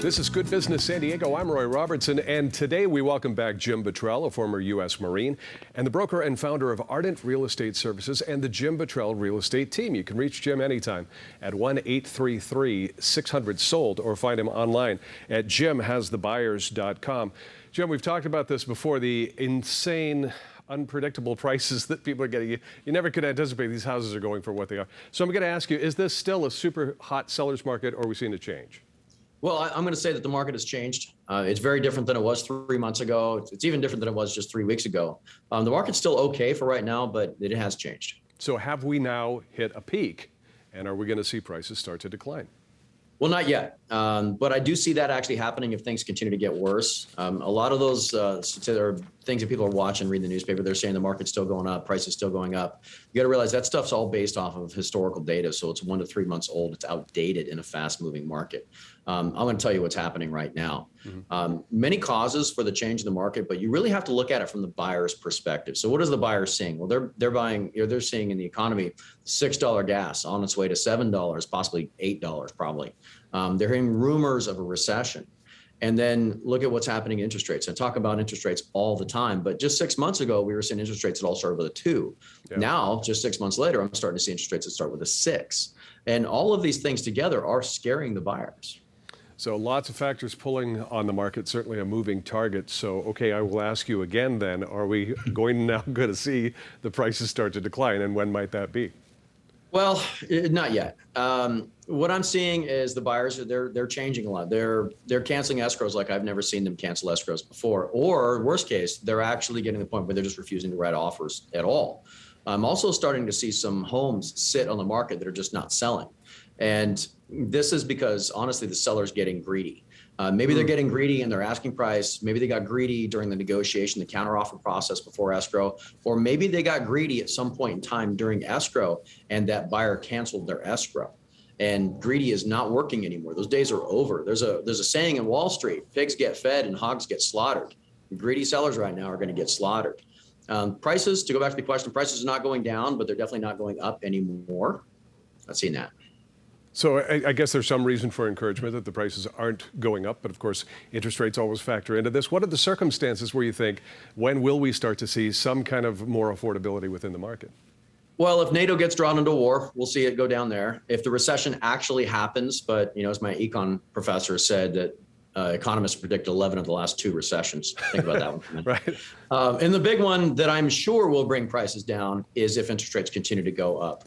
This is Good Business San Diego. I'm Roy Robertson, and today we welcome back Jim Bottrell, a former U.S. Marine, and the broker and founder of Ardent Real Estate Services and the Jim Bottrell Real Estate Team. You can reach Jim anytime at 1-833-600-SOLD or find him online at jimhasthebuyers.com. Jim, we've talked about this before, the insane, unpredictable prices that people are getting. You never could anticipate these houses are going for what they are. So I'm going to ask you, is this still a super hot seller's market, or are we seeing a change? Well, I'm going to say that the market has changed. It's very different than it was 3 months ago. It's even different than it was just 3 weeks ago. The market's still okay for right now, but it has changed. So have we now hit a peak, and are we going to see prices start to decline? Well, not yet, but I do see that actually happening if things continue to get worse. A lot of those are things that people are watching, reading the newspaper. They're saying the market's still going up, prices still going up. You got to realize that stuff's all based off of historical data, so it's 1 to 3 months old. It's outdated in a fast-moving market. I'm going to tell you what's happening right now. Many causes for the change in the market, but you really have to look at it from the buyer's perspective. So what is the buyer seeing? Well, they're seeing in the economy $6 gas on its way to $7, possibly $8 probably. They're hearing rumors of a recession. And then look at what's happening in interest rates. I talk about interest rates all the time, but just 6 months ago, we were seeing interest rates that all started with a 2. Yeah. Now, just 6 months later, I'm starting to see interest rates that start with a 6. And all of these things together are scaring the buyers. So lots of factors pulling on the market, certainly a moving target. So, okay, I will ask you again then, are we going to see the prices start to decline, and when might that be? Well, not yet. What I'm seeing is the buyers, they're changing a lot. They're canceling escrows like I've never seen them cancel escrows before. Or worst case, they're actually getting to the point where they're just refusing to write offers at all. I'm also starting to see some homes sit on the market that are just not selling. And this is because, honestly, the seller's getting greedy. Maybe they're getting greedy in their asking price. Maybe they got greedy during the negotiation, the counteroffer process before escrow, or maybe they got greedy at some point in time during escrow and that buyer canceled their escrow. And greedy is not working anymore. Those days are over. There's a saying in Wall Street: pigs get fed and hogs get slaughtered. Greedy sellers right now are going to get slaughtered. Prices, to go back to the question, prices are not going down, but they're definitely not going up anymore. I've seen that. So I guess there's some reason for encouragement that the prices aren't going up, but of course, interest rates always factor into this. What are the circumstances where you think, when will we start to see some kind of more affordability within the market? Well, if NATO gets drawn into war, we'll see it go down there. If the recession actually happens, but as my econ professor said, that economists predict 11 of the last 2 recessions. Think about that one. Right. And the big one that I'm sure will bring prices down is if interest rates continue to go up.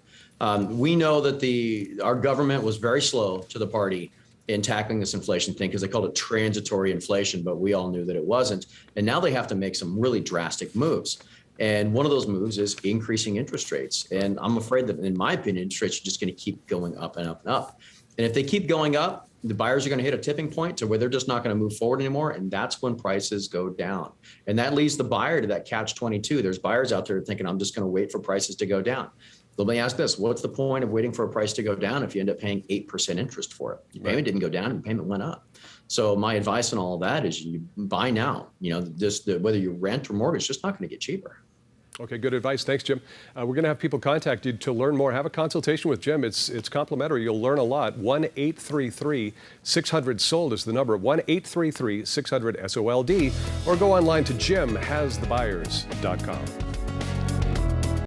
We know that our government was very slow to the party in tackling this inflation thing because they called it transitory inflation, but we all knew that it wasn't. And now they have to make some really drastic moves. And one of those moves is increasing interest rates. And I'm afraid that, in my opinion, interest rates are just going to keep going up and up and up. And if they keep going up, the buyers are going to hit a tipping point to where they're just not going to move forward anymore. And that's when prices go down. And that leads the buyer to that catch-22. There's buyers out there thinking, I'm just going to wait for prices to go down. Let me ask this: what's the point of waiting for a price to go down if you end up paying 8% interest for it? Your payment didn't go down, and the payment went up. So my advice on all of that is you buy now. Whether you rent or mortgage, it's just not going to get cheaper. Okay, good advice. Thanks, Jim. We're going to have people contact you to learn more. Have a consultation with Jim. It's complimentary. You'll learn a lot. 1-833-600-SOLD is the number. 1-833-600-SOLD, or go online to jimhasthebuyers.com.